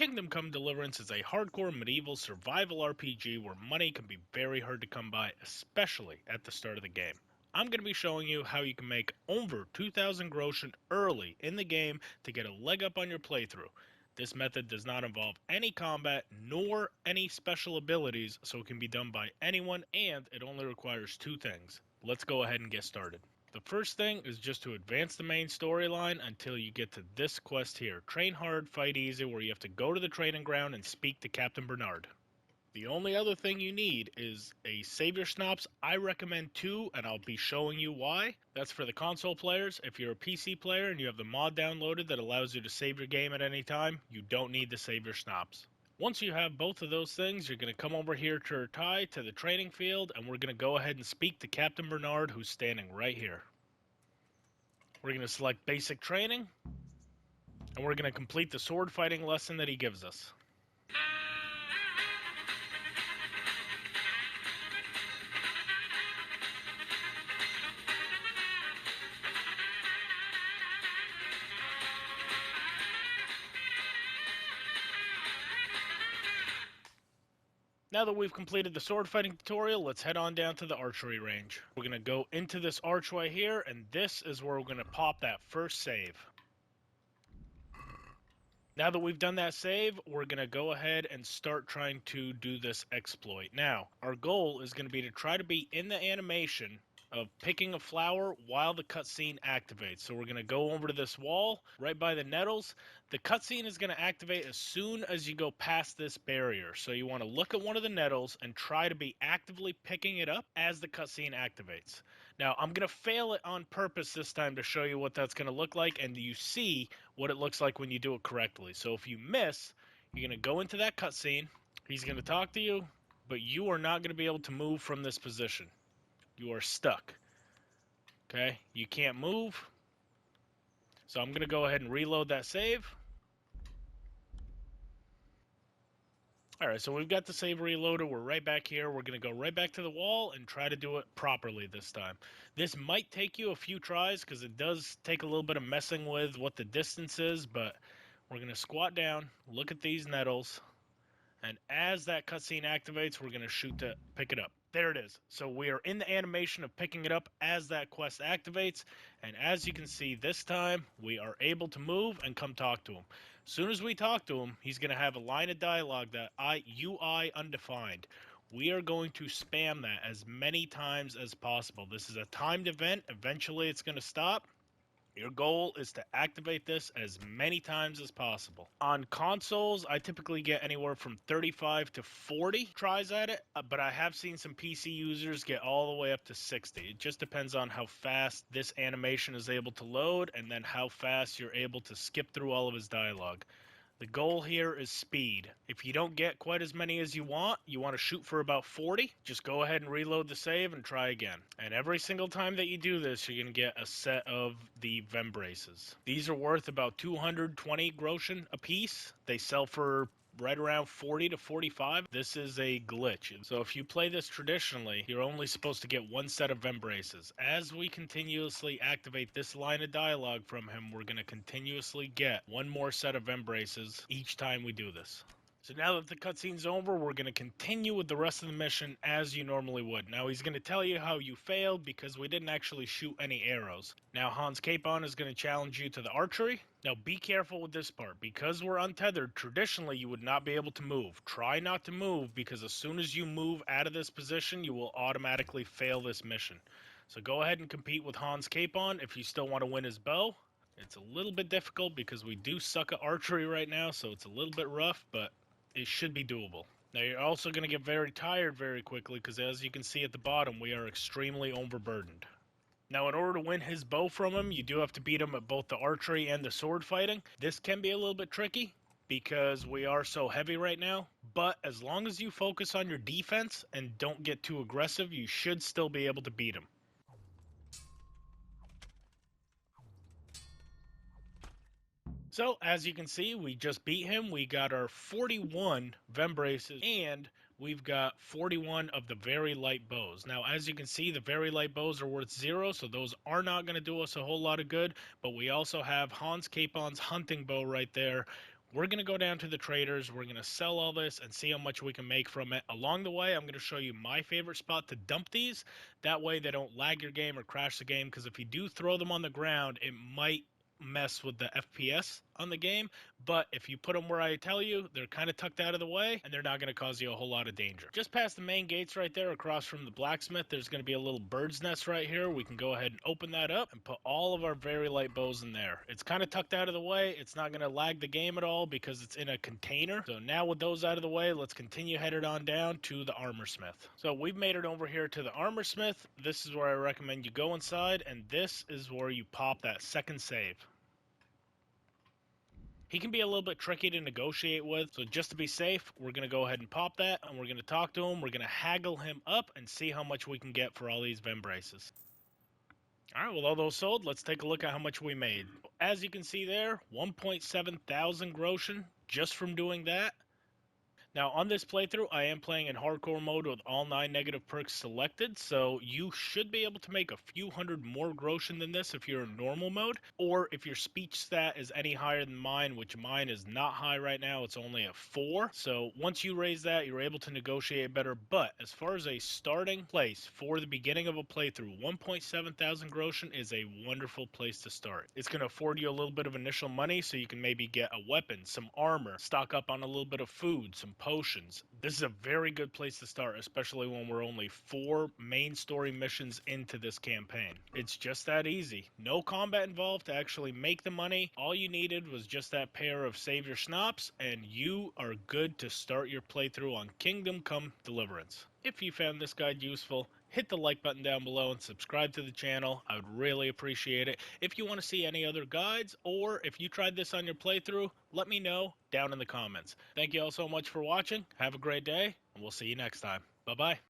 Kingdom Come Deliverance is a hardcore medieval survival RPG where money can be very hard to come by, especially at the start of the game. I'm going to be showing you how you can make over 2,000 Groschen early in the game to get a leg up on your playthrough. This method does not involve any combat nor any special abilities, so it can be done by anyone, and it only requires two things. Let's go ahead and get started. The first thing is just to advance the main storyline until you get to this quest here. Train hard, fight easy, where you have to go to the training ground and speak to Captain Bernard. The only other thing you need is a Savior Schnapps. I recommend 2, and I'll be showing you why. That's for the console players. If you're a PC player and you have the mod downloaded that allows you to save your game at any time, you don't need the Savior Schnapps. Once you have both of those things, you're going to come over here to Ertai, to the training field, and we're going to go ahead and speak to Captain Bernard, who's standing right here. We're going to select Basic Training, and we're going to complete the sword fighting lesson that he gives us. Now that we've completed the sword fighting tutorial, let's head on down to the archery range. We're going to go into this archway here, and this is where we're going to pop that first save. Now that we've done that save, we're going to go ahead and start trying to do this exploit. Now, our goal is going to be to try to be in the animation of picking a flower while the cutscene activates. So we're going to go over to this wall right by the nettles. The cutscene is going to activate as soon as you go past this barrier. So you want to look at one of the nettles and try to be actively picking it up as the cutscene activates. Now, I'm going to fail it on purpose this time to show you what that's going to look like, and you see what it looks like when you do it correctly. So if you miss, you're going to go into that cutscene. He's going to talk to you, but you are not going to be able to move from this position. You are stuck. Okay, you can't move. So I'm going to go ahead and reload that save. Alright, so we've got the save reloaded. We're right back here. We're going to go right back to the wall and try to do it properly this time. This might take you a few tries because it does take a little bit of messing with what the distance is, but we're going to squat down, look at these nettles, and as that cutscene activates, we're going to shoot to pick it up. There it is. So we are in the animation of picking it up as that quest activates. And as you can see this time, we are able to move and come talk to him. As soon as we talk to him, he's going to have a line of dialogue that UI undefined. We are going to spam that as many times as possible. This is a timed event. Eventually it's going to stop. Your goal is to activate this as many times as possible. On consoles, I typically get anywhere from 35 to 40 tries at it, but I have seen some PC users get all the way up to 60. It just depends on how fast this animation is able to load and then how fast you're able to skip through all of his dialogue. The goal here is speed. If you don't get quite as many as you want to shoot for about 40, just go ahead and reload the save and try again. And every single time that you do this, you're going to get a set of the Vembraces. These are worth about 220 Groschen a piece. They sell for right around 40 to 45. This is a glitch. So if you play this traditionally, you're only supposed to get one set of Vembraces. As we continuously activate this line of dialogue from him, we're going to continuously get one more set of Vembraces each time we do this. So now that the cutscene's over, we're going to continue with the rest of the mission as you normally would. Now he's going to tell you how you failed because we didn't actually shoot any arrows. Now Hans Capon is going to challenge you to the archery. Now be careful with this part. Because we're untethered, traditionally you would not be able to move. Try not to move because as soon as you move out of this position, you will automatically fail this mission. So go ahead and compete with Hans Capon if you still want to win his bow. It's a little bit difficult because we do suck at archery right now, so it's a little bit rough, but it should be doable. Now you're also going to get very tired very quickly because as you can see at the bottom, we are extremely overburdened. Now in order to win his bow from him, you do have to beat him at both the archery and the sword fighting. This can be a little bit tricky because we are so heavy right now, but as long as you focus on your defense and don't get too aggressive, you should still be able to beat him. So, as you can see, we just beat him. We got our 41 Vembraces, and we've got 41 of the very light bows. Now, as you can see, the very light bows are worth 0, so those are not going to do us a whole lot of good, but we also have Hans Capon's hunting bow right there, We're going to go down to the traders. We're going to sell all this and see how much we can make from it. Along the way, I'm going to show you my favorite spot to dump these. That way they don't lag your game or crash the game, because if you do throw them on the ground, it might mess with the FPS on the game. But if you put them where I tell you, they're kind of tucked out of the way and they're not going to cause you a whole lot of danger. Just past the main gates right there across from the blacksmith, there's going to be a little bird's nest right here. We can go ahead and open that up and put all of our very light bows in there. It's kind of tucked out of the way. It's not going to lag the game at all because it's in a container. So now with those out of the way, let's continue headed on down to the armor smith. So we've made it over here to the armor smith. This is where I recommend you go inside, and this is where you pop that second save. He can be a little bit tricky to negotiate with, so just to be safe, we're going to go ahead and pop that, and we're going to talk to him. We're going to haggle him up and see how much we can get for all these Vembraces. All right, with all those sold, let's take a look at how much we made. As you can see there, 1.7 thousand Groschen just from doing that. Now, on this playthrough, I am playing in hardcore mode with all 9 negative perks selected, so you should be able to make a few hundred more Groschen than this if you're in normal mode, or if your speech stat is any higher than mine, which mine is not high right now, it's only a 4. So once you raise that, you're able to negotiate better. But as far as a starting place for the beginning of a playthrough, 1.7 thousand Groschen is a wonderful place to start. It's going to afford you a little bit of initial money, so you can maybe get a weapon, some armor, stock up on a little bit of food, some potions. This is a very good place to start, especially when we're only 4 main story missions into this campaign. It's just that easy. No combat involved to actually make the money. All you needed was just that pair of Save Your Schnapps, and you are good to start your playthrough on Kingdom Come Deliverance. If you found this guide useful, hit the like button down below and subscribe to the channel. I would really appreciate it. If you want to see any other guides, or if you tried this on your playthrough, let me know down in the comments. Thank you all so much for watching. Have a great day, and we'll see you next time. Bye-bye.